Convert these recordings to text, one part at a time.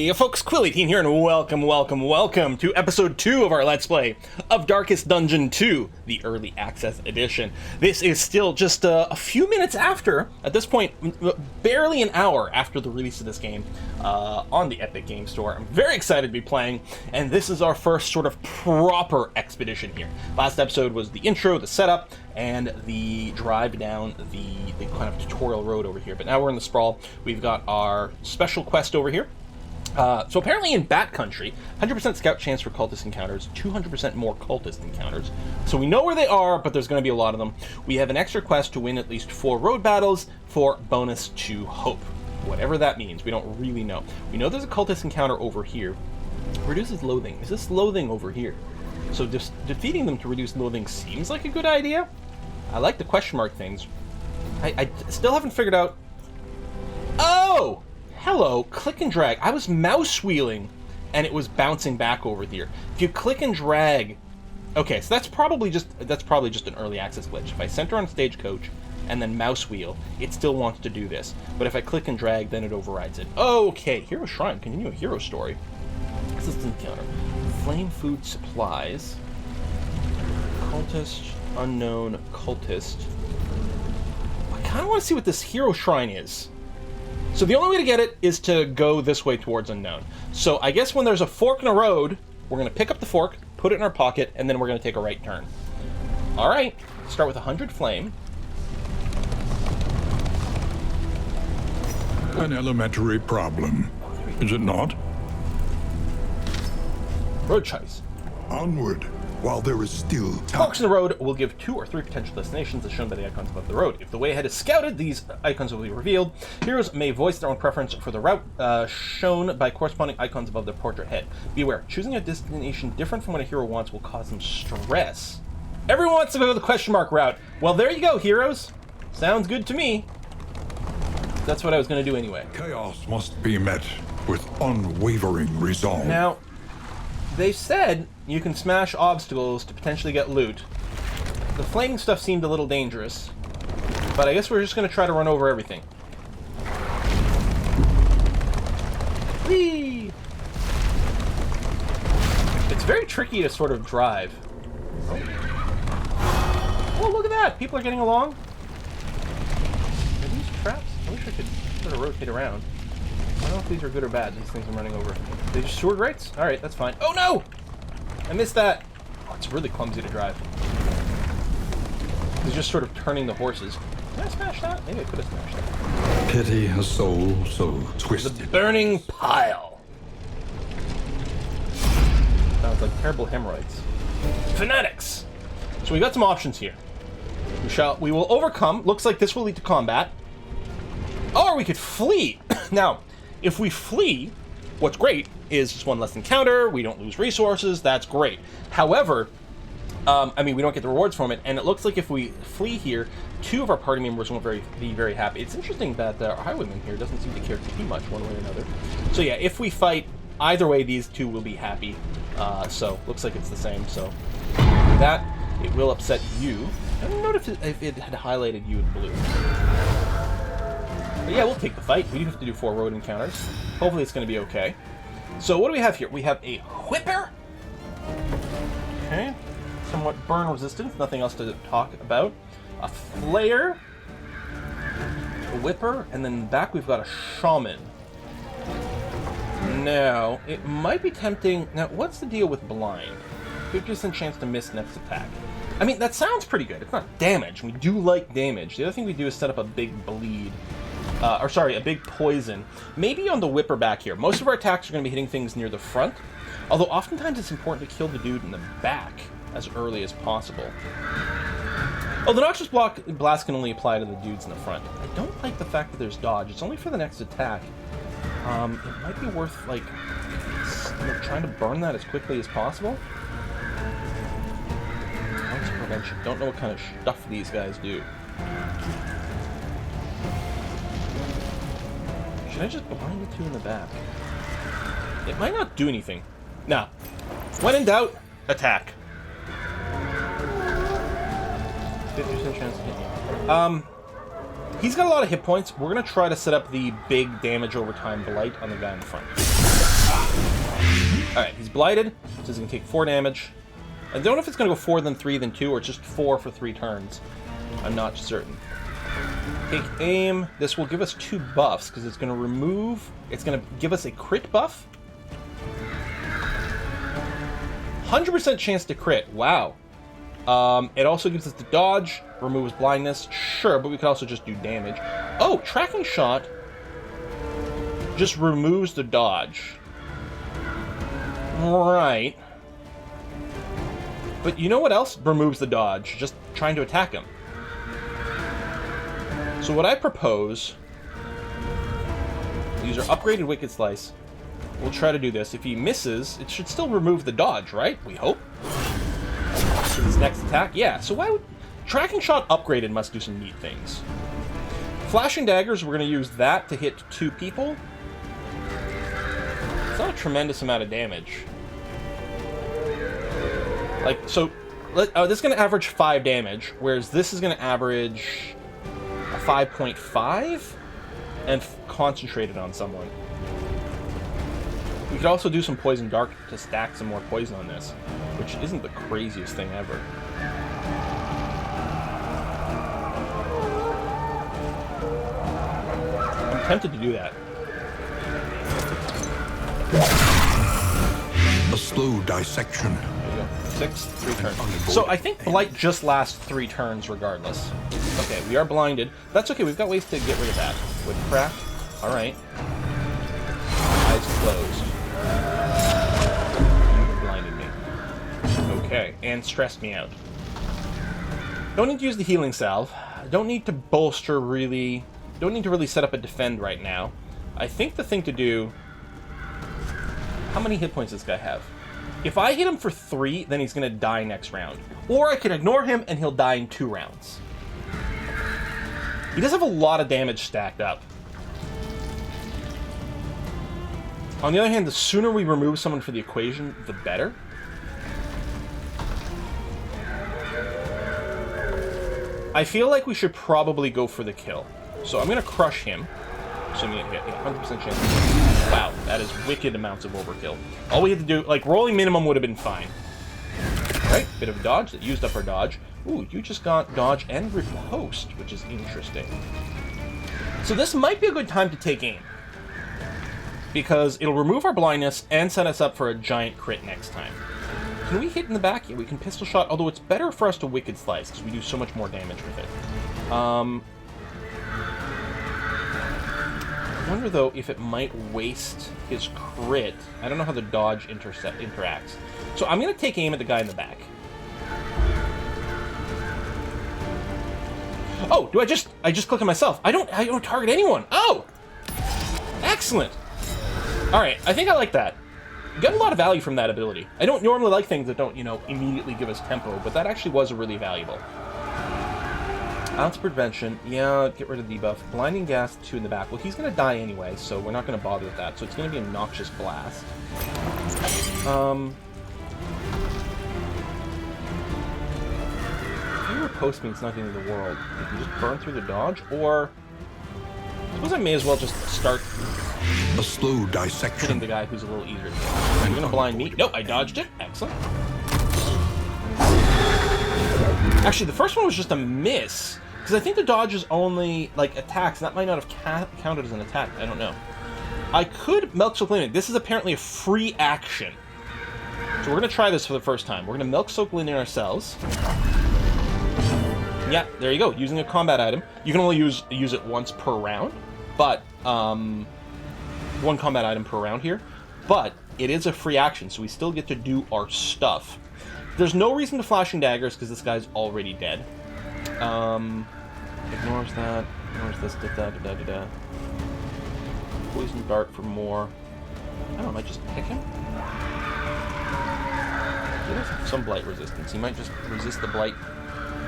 Hey folks, Quilly18 here, and welcome to episode 2 of our Let's Play of Darkest Dungeon 2, the Early Access Edition. This is still just a few minutes after, at this point, barely an hour after the release of this game on the Epic Game Store. I'm very excited to be playing, and this is our first sort of proper expedition here. Last episode was the intro, the setup, and the drive down the kind of tutorial road over here. But now we're in the sprawl. We've got our special quest over here. So apparently in Bat Country, 100% scout chance for cultist encounters, 200% more cultist encounters. So we know where they are, but there's going to be a lot of them. We have an extra quest to win at least 4 road battles for bonus to hope. Whatever that means, we don't really know. We know there's a cultist encounter over here. Reduces loathing. Is this loathing over here? So just defeating them to reduce loathing seems like a good idea. I like the question mark things. I still haven't figured out... Oh! Hello, click and drag. I was mouse wheeling and it was bouncing back over here. If you click and drag... Okay, so that's probably just an early access glitch. If I center on Stagecoach and then mouse wheel, it still wants to do this. But if I click and drag, then it overrides it. Okay, Hero Shrine. Continue a hero story. Assistance encounter. Flame food supplies. Cultist. Unknown cultist. I kind of want to see what this hero shrine is. So the only way to get it is to go this way towards unknown. So I guess when there's a fork in a road, we're going to pick up the fork, put it in our pocket, and then we're going to take a right turn. All right, start with 100 flame. An elementary problem, is it not? Road choice. Onward, while there is still time. Forks in the road will give 2 or 3 potential destinations as shown by the icons above the road. If the way ahead is scouted, these icons will be revealed. Heroes may voice their own preference for the route shown by corresponding icons above their portrait head. Be aware, choosing a destination different from what a hero wants will cause them stress. Everyone wants to go the question mark route. Well, there you go, heroes. Sounds good to me. That's what I was going to do anyway. Chaos must be met with unwavering resolve. Now, they said you can smash obstacles to potentially get loot. The flaming stuff seemed a little dangerous, but I guess we're just going to try to run over everything. Whee! It's very tricky to sort of drive. Oh, look at that! People are getting along. Are these traps? I wish I could sort of rotate around. I don't know if these are good or bad, these things I'm running over. They just sewer grates? Alright, that's fine. Oh no! I missed that! Oh, it's really clumsy to drive. He's just sort of turning the horses. Did I smash that? Maybe I could have smashed that. Pity a soul so twisted. The burning pile. Sounds like terrible hemorrhoids. Fanatics! So we got some options here. We will overcome. Looks like this will lead to combat. Or we could flee. Now, if we flee, what's great is just one less encounter, we don't lose resources, that's great. However, I mean, we don't get the rewards from it, and it looks like if we flee here, 2 of our party members won't be very happy. It's interesting that our highwayman here doesn't seem to care too much one way or another. So yeah, if we fight, either way, these 2 will be happy. So, looks like it's the same, so that, it will upset you. I don't know if it had highlighted you in blue. But yeah, we'll take the fight. We do have to do 4 road encounters. Hopefully it's going to be okay. So what do we have here? We have a whipper. Okay. Somewhat burn resistant. Nothing else to talk about. A flare. A whipper. And then back we've got a shaman. Now, it might be tempting... Now, what's the deal with blind? 50% chance to miss next attack. I mean, that sounds pretty good. It's not damage. We do like damage. The other thing we do is set up a big bleed. A big poison. Maybe on the whipper back here. Most of our attacks are going to be hitting things near the front, although oftentimes it's important to kill the dude in the back as early as possible. Oh, the Noxious Blast can only apply to the dudes in the front. I don't like the fact that there's dodge. It's only for the next attack. It might be worth, like, trying to burn that as quickly as possible. That's prevention. Don't know what kind of stuff these guys do. Should I just blind the 2 in the back? It might not do anything. Nah. When in doubt, attack. 50% chance to hit me. He's got a lot of hit points. We're going to try to set up the big damage over time blight on the guy in the front. Alright, he's blighted, so he's going to take 4 damage. I don't know if it's going to go 4, then 3, then 2, or just 4 for 3 turns. I'm not certain. Take aim. This will give us 2 buffs, because it's going to remove... It's going to give us a crit buff. 100% chance to crit. Wow. It also gives us the dodge, removes blindness. Sure, but we could also just do damage. Oh, tracking shot just removes the dodge. Right. But you know what else removes the dodge? Just trying to attack him. So what I propose... These are upgraded Wicked Slice. We'll try to do this. If he misses, it should still remove the dodge, right? We hope. So his next attack? Yeah, so why would... Tracking shot upgraded must do some neat things. Flashing daggers, we're going to use that to hit 2 people. It's not a tremendous amount of damage. Like, so, this is going to average 5 damage, whereas this is going to average a 5.5 and concentrated on someone. We could also do some Poison Dark to stack some more poison on this, which isn't the craziest thing ever. I'm tempted to do that. A slow dissection. There you go. 6, 3 turns. So I think Blight just lasts 3 turns regardless. Okay, we are blinded. That's okay, we've got ways to get rid of that. Woodcraft. Alright. Eyes closed. You blinded me. Okay, and stressed me out. Don't need to use the healing salve. Don't need to bolster really. Don't need to really set up a defend right now. I think the thing to do... How many hit points does this guy have? If I hit him for 3, then he's going to die next round. Or I can ignore him and he'll die in 2 rounds. He does have a lot of damage stacked up. On the other hand, the sooner we remove someone for the equation, the better. I feel like we should probably go for the kill. So I'm going to crush him. Assuming it hit. Yeah, 100% chance. Wow, that is wicked amounts of overkill. All we had to do, like, rolling minimum would have been fine. Right, bit of dodge. That used up our dodge. Ooh, you just got dodge and riposte, which is interesting. So this might be a good time to take aim. Because it'll remove our blindness and set us up for a giant crit next time. Can we hit in the back? Yeah, we can pistol shot, although it's better for us to Wicked Slice, because we do so much more damage with it. I wonder, though, if it might waste his crit. I don't know how the dodge interacts. So I'm going to take aim at the guy in the back. Oh, do I just click on myself? I don't target anyone. Oh! Excellent. All right, I think I like that. Got a lot of value from that ability. I don't normally like things that don't, immediately give us tempo, but that actually was really valuable. Ounce prevention, yeah, get rid of debuff. Blinding gas, 2 in the back. Well, he's going to die anyway, so we're not going to bother with that. So it's going to be a noxious blast. If you riposte me, it's not the end of the world. You can just burn through the dodge, or... I suppose I may as well just start... A slow dissection. Hitting the guy who's a little easier to hit. You're going to blind me. Nope, I dodged it. Excellent. Actually, the first one was just a miss. Because I think the dodge is only, like, attacks. That might not have counted as an attack. I don't know. I could Milk Soak Linen. This is apparently a free action. So we're going to try this for the first time. We're going to Milk Soak Linen ourselves. Yeah, there you go. Using a combat item. You can only use it once per round. But, 1 combat item per round here. But it is a free action, so we still get to do our stuff. There's no reason to Flashing Daggers, because this guy's already dead. Ignores that. Ignores this. Da-da-da-da-da. Poison Dart for more. I don't know, I might just pick him? He does have some blight resistance. He might just resist the blight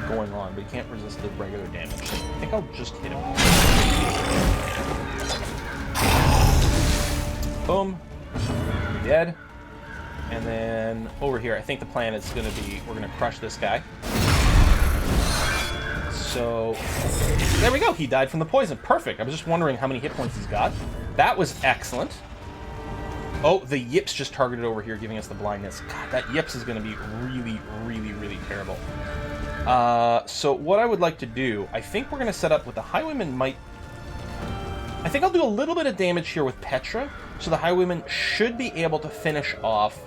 going on, but he can't resist the regular damage. I think I'll just hit him. Boom. Dead. And then over here, I think the plan is going to be, we're going to crush this guy. So, there we go. He died from the poison. Perfect. I was just wondering how many hit points he's got. That was excellent. Oh, the yips just targeted over here, giving us the blindness. God, that yips is going to be really, really, really terrible. So what I would like to do, I think we're going to set up with the Highwayman might... I think I'll do a little bit of damage here with Petra, so the Highwayman should be able to finish off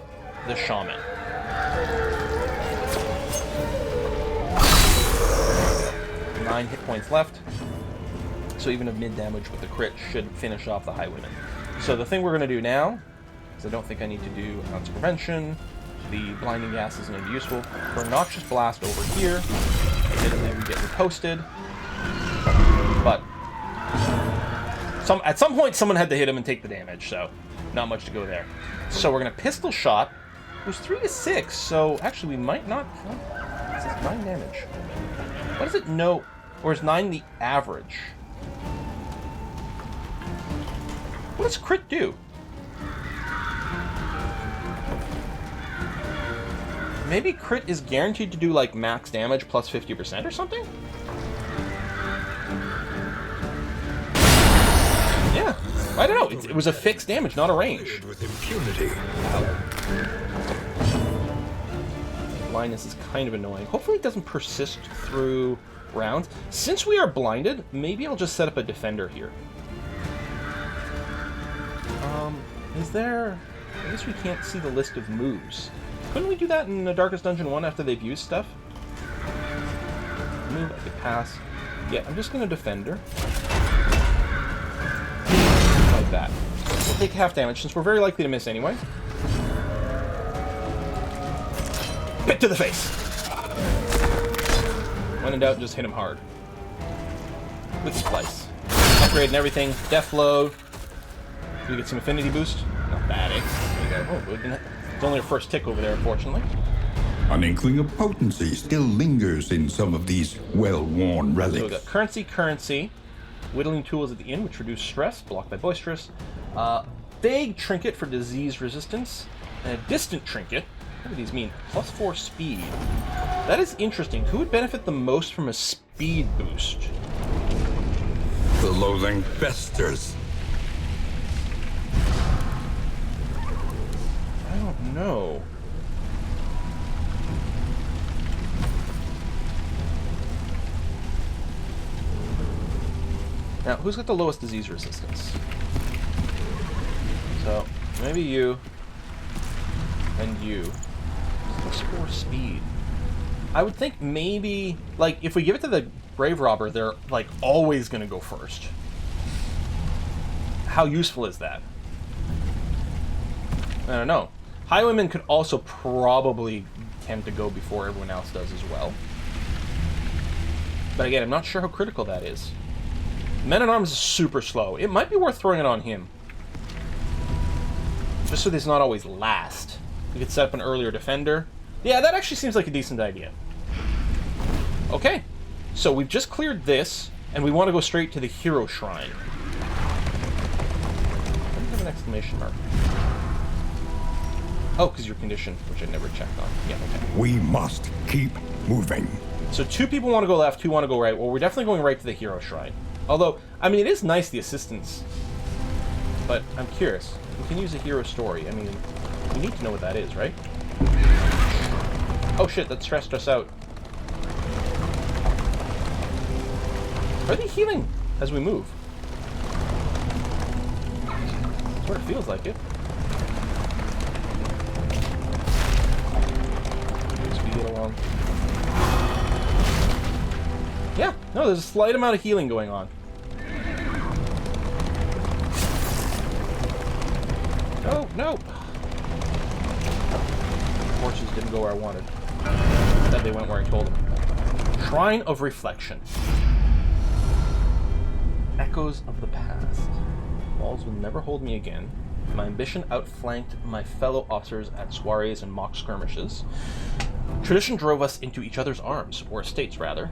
the Shaman. Nine hit points left, so even a mid-damage with the crit should finish off the Highwayman. So the thing we're going to do now, because I don't think I need to do ounce prevention, the blinding gas isn't going to be useful, for a noxious blast over here, admittedly we get riposted, but at some point someone had to hit him and take the damage, so not much to go there. So we're going to pistol shot. It was 3 to 6, so actually we might not... Oh, this is 9 damage. What does it know? Or is 9 the average? What does crit do? Maybe crit is guaranteed to do like max damage plus 50% or something? Yeah, I don't know. It was a fixed damage, not a range. With impunity. Blindness is kind of annoying. Hopefully it doesn't persist through rounds. Since we are blinded, maybe I'll just set up a defender here. Is there... I guess we can't see the list of moves. Couldn't we do that in the Darkest Dungeon 1 after they've used stuff? Move, I could pass. Yeah, I'm just going to defender. Like that. We'll take half damage, since we're very likely to miss anyway. Bit to the face! When in doubt, just hit him hard. With Splice. Upgrade and everything. Death load. Do we get some affinity boost? Not bad, eh? There we go. Oh, it's only our first tick over there, unfortunately. An inkling of potency still lingers in some of these well-worn relics. So we got currency. Whittling tools at the inn, which reduce stress, blocked by boisterous. Vague trinket for disease resistance. And a distant trinket. What do these mean? +4 speed. That is interesting. Who would benefit the most from a speed boost? The loathing festers. I don't know. Now, who's got the lowest disease resistance? So, maybe you. And you. +4 speed. I would think maybe, like, if we give it to the Grave Robber, they're, like, always gonna go first. How useful is that? I don't know. Highwayman could also probably tend to go before everyone else does as well. But again, I'm not sure how critical that is. Men-at-Arms is super slow. It might be worth throwing it on him. Just so he's not always last. We could set up an earlier defender. Yeah, that actually seems like a decent idea. Okay, so we've just cleared this, and we want to go straight to the Hero Shrine. Why do you have an exclamation mark? Oh, because your condition, which I never checked on. Yeah, okay. We must keep moving. So 2 people want to go left, 2 want to go right. Well, we're definitely going right to the Hero Shrine. Although, I mean, it is nice, the assistance. But I'm curious. We can use a hero story. I mean, we need to know what that is, right? Oh shit, that stressed us out. Are they healing as we move? Sort of feels like it. Speed it along. Yeah, no, there's a slight amount of healing going on. No, no. Horses didn't go where I wanted. Instead, they went where I told them. Shrine of Reflection. Echoes of the past. Walls will never hold me again. My ambition outflanked my fellow officers at soirees and mock skirmishes. Tradition drove us into each other's arms, or estates rather.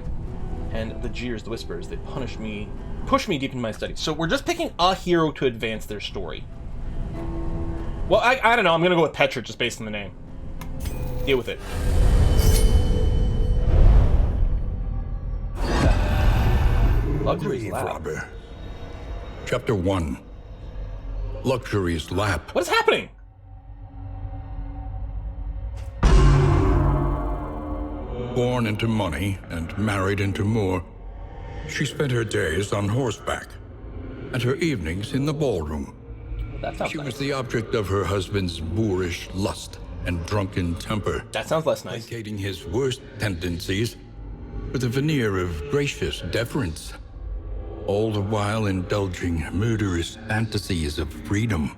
And the jeers, the whispers, they pushed me deep into my studies. So we're just picking a hero to advance their story. Well, I don't know. I'm going to go with Petra just based on the name. Deal with it. Grave Robber. Chapter 1. luxury's lap. What is happening? Born into money and married into more, she spent her days on horseback and her evenings in the ballroom. That sounds She nice. was the object of her husband's boorish lust and drunken temper, That sounds less nice. placating his worst tendencies with a veneer of gracious deference, all the while indulging murderous fantasies of freedom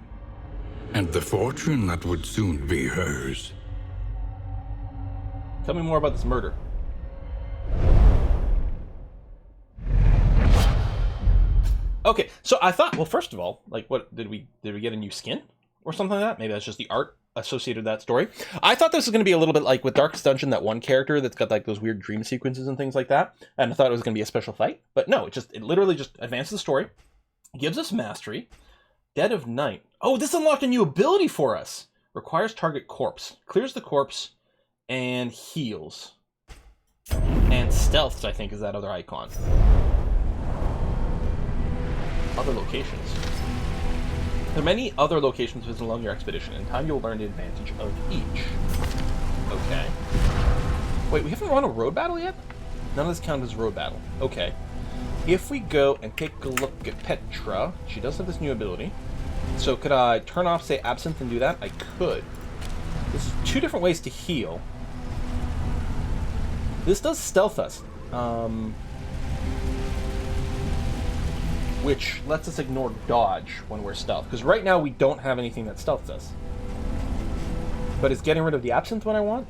and the fortune that would soon be hers. Tell me more about this murder. Okay, so I thought, well, first of all, like, what did we get a new skin or something like that? Maybe that's just the art associated with that story. I thought this was going to be a little bit like with Darkest Dungeon, that one character that's got like those weird dream sequences and things like that, and I thought it was going to be a special fight, but no, it literally just advances the story, gives us mastery. Dead of Night. Oh, this unlocked a new ability for us. Requires target corpse. Clears the corpse and heals. And stealth, I think, is that other icon. Other locations. There are many other locations visited along your expedition. In time, you'll learn the advantage of each. Okay. Wait, we haven't run a road battle yet? None of this counts as road battle. Okay. If we go and take a look at Petra, she does have this new ability. So could I turn off, say, Absinthe and do that? I could. This is two different ways to heal. This does stealth us. Which lets us ignore dodge when we're stealth. Because right now we don't have anything that stealths us. But is getting rid of the Absinthe what I want?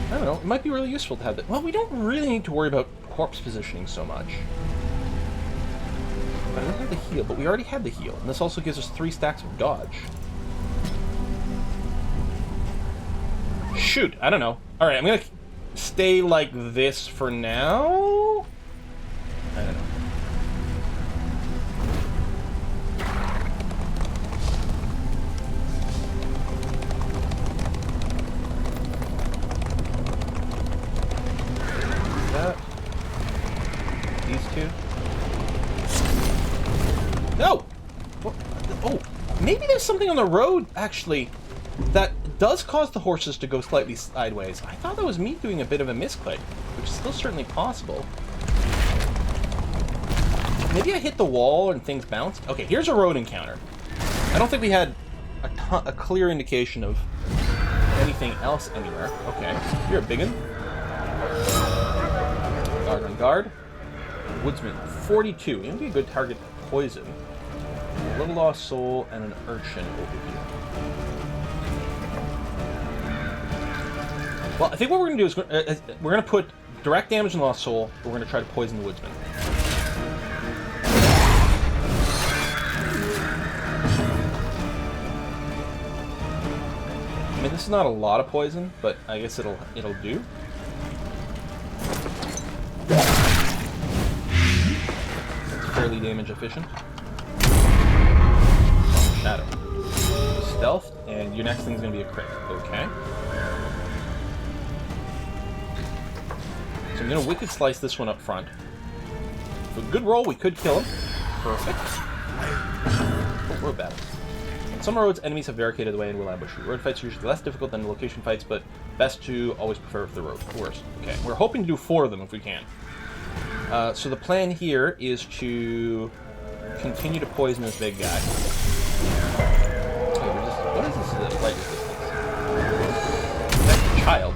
I don't know. It might be really useful to have that. Well, we don't really need to worry about corpse positioning so much. I don't have the heal, but we already had the heal. And this also gives us 3 stacks of dodge. Shoot, I don't know. Alright, I'm gonna stay like this for now. I don't know. That. These two. No! Oh, maybe there's something on the road, actually, that does cause the horses to go slightly sideways. I thought that was me doing a bit of a misclick, which is still certainly possible. Maybe I hit the wall and things bounced. Okay, here's a road encounter. I don't think we had a clear indication of anything else anywhere. Okay, you're a big one. Guard on guard. Woodsman, 42. It would be a good target to poison. A little lost soul and an urchin over here. Well, I think what we're going to do is we're going to put direct damage in lost soul, but we're going to try to poison the woodsman. I mean, this is not a lot of poison, but I guess it'll do. It's fairly damage efficient. Shadow. Stealth, and your next thing's going to be a crit. Okay. So I'm going to Wicked Slice this one up front. With a good roll, we could kill him. Perfect. Oh, road battle. On some roads, enemies have barricaded the way and will ambush you. Road fights are usually less difficult than location fights, but best to always prefer the road worst. Okay, we're hoping to do 4 of them if we can. So the plan here is to continue to poison this big guy. What is this light resistance? Protect the child.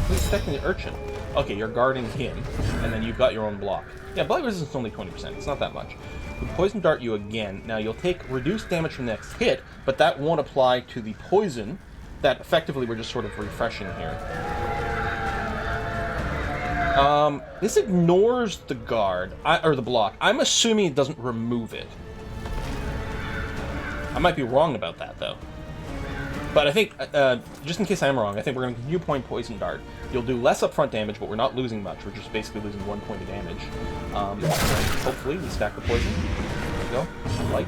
Who's protecting the urchin? Okay, you're guarding him, and then you've got your own block. Yeah, blight resistance is only 20%. It's not that much. We poison dart you again. Now you'll take reduced damage from the next hit, but that won't apply to the poison. That effectively we're just sort of refreshing here. This ignores the guard or the block. I'm assuming it doesn't remove it. I might be wrong about that though. But I think, just in case I am wrong, I think we're going to continue point Poison Dart. You'll do less upfront damage, but we're not losing much. We're just basically losing 1 point of damage. Hopefully, we stack the poison. There we go. Light.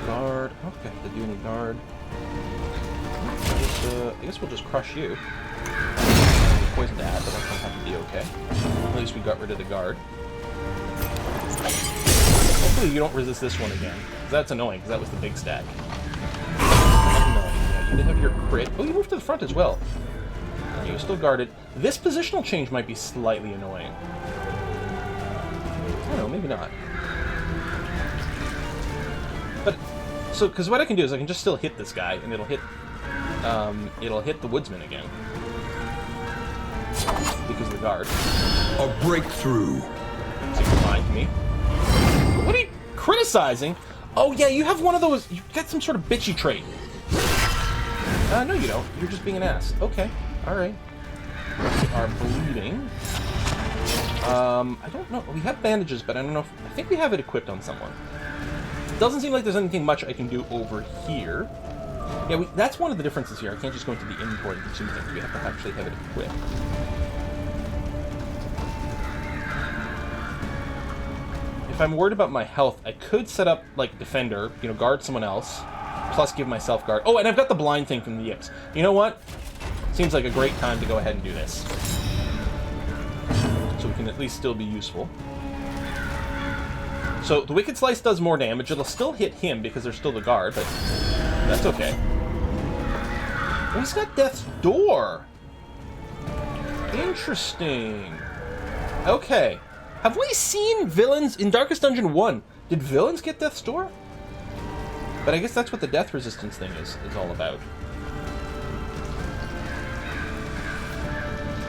Guard. I don't think I have to do any guard. I guess we'll just crush you. poisoned at, but that's going to have to be okay. At least we got rid of the guard. Hopefully you don't resist this one again. Because that's annoying, because that was the big stack. Yeah, you did have your crit. Oh, you moved to the front as well. Okay, you're still guarded. This positional change might be slightly annoying. I don't know, maybe not. But, so, because what I can do is I can just still hit this guy, and it'll hit the woodsman again. Because of the guard. A breakthrough. Seems fine to me. What are you criticizing? Oh yeah, you have one of those. You got some sort of bitchy trait. No, you don't. You're just being an ass. Okay, all right. We are bleeding. I don't know. We have bandages, but I don't know if... I think we have it equipped on someone. Doesn't seem like there's anything much I can do over here. Yeah, that's one of the differences here. I can't just go into the inventory and consume things. We have to actually have it equipped. If I'm worried about my health, I could set up, like, Defender, you know, guard someone else, plus give myself guard. Oh, and I've got the blind thing from the Yips. You know what? Seems like a great time to go ahead and do this. So we can at least still be useful. So the Wicked Slice does more damage. It'll still hit him because there's still the guard, but that's okay. Oh, he's got Death's Door. Interesting. Okay. Have we seen villains in Darkest Dungeon 1? Did villains get Death's Door? But I guess that's what the death resistance thing is all about.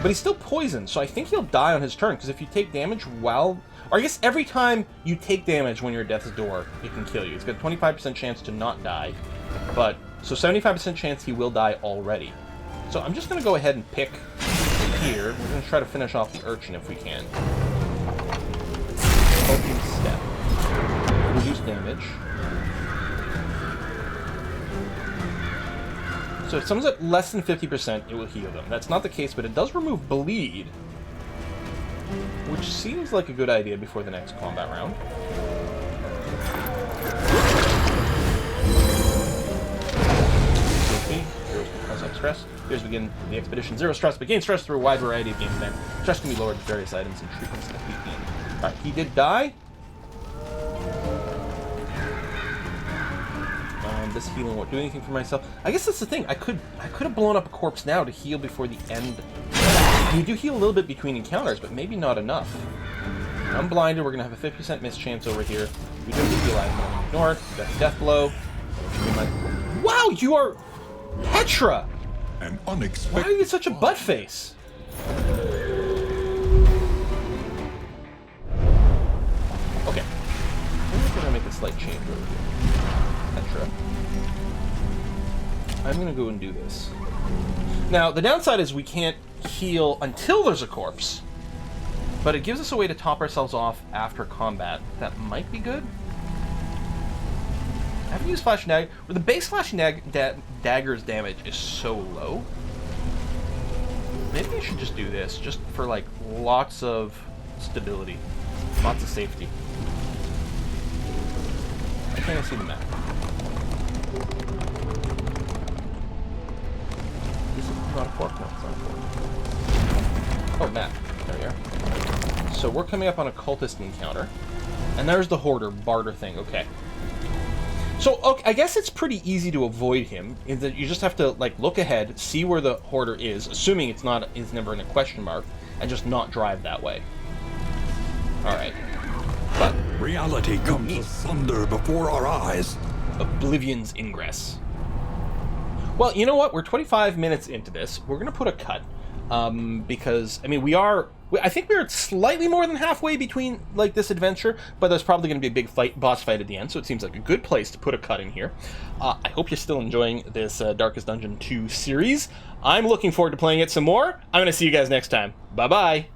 But he's still poisoned, so I think he'll die on his turn, because if you take damage while... Or I guess every time you take damage when you're at Death's Door, it can kill you. It's got a 25% chance to not die, but... So 75% chance he will die already. So I'm just going to go ahead and pick here. We're going to try to finish off the Urchin if we can. Open step. Reduce damage. So if someone's at less than 50%, it will heal them. That's not the case, but it does remove bleed, which seems like a good idea before the next combat round. Stress. Here's begin the expedition. Zero stress, but gain stress through a wide variety of game events. Stress can be lowered with various items and treatments that we gain. Alright, he did die. This healing won't do anything for myself. I guess that's the thing. I could have blown up a corpse now to heal before the end. You do heal a little bit between encounters, but maybe not enough. I'm blinded. We're going to have a 50% miss chance over here. We don't heal item. Ignore it. Got the death blow. Wow, you are Petra! An unexpected... Why are you such a butt face? Okay. I'm going to make a slight change over here. Petra. I'm going to go and do this. Now, the downside is we can't heal until there's a corpse. But it gives us a way to top ourselves off after combat. That might be good. I haven't used Flashing Dagger, where the base Flashing Dagger's damage is so low. Maybe I should just do this, just for, like, lots of stability. Lots of safety. I can't see the map. This is not a fork? No, it's not a fork. Oh, map. There we are. So we're coming up on a cultist encounter. And there's the Hoarder barter thing, okay. So, okay, I guess it's pretty easy to avoid him, in that you just have to, like, look ahead, see where the Hoarder is, assuming it's never in a question mark, and just not drive that way. Alright. But... reality comes asunder before our eyes. Oblivion's Ingress. Well, you know what? We're 25 minutes into this. We're going to put a cut. Because, I mean, I think we're slightly more than halfway between, like, this adventure, but there's probably going to be a big boss fight at the end, so it seems like a good place to put a cut in here. I hope you're still enjoying this Darkest Dungeon 2 series. I'm looking forward to playing it some more. I'm going to see you guys next time. Bye-bye!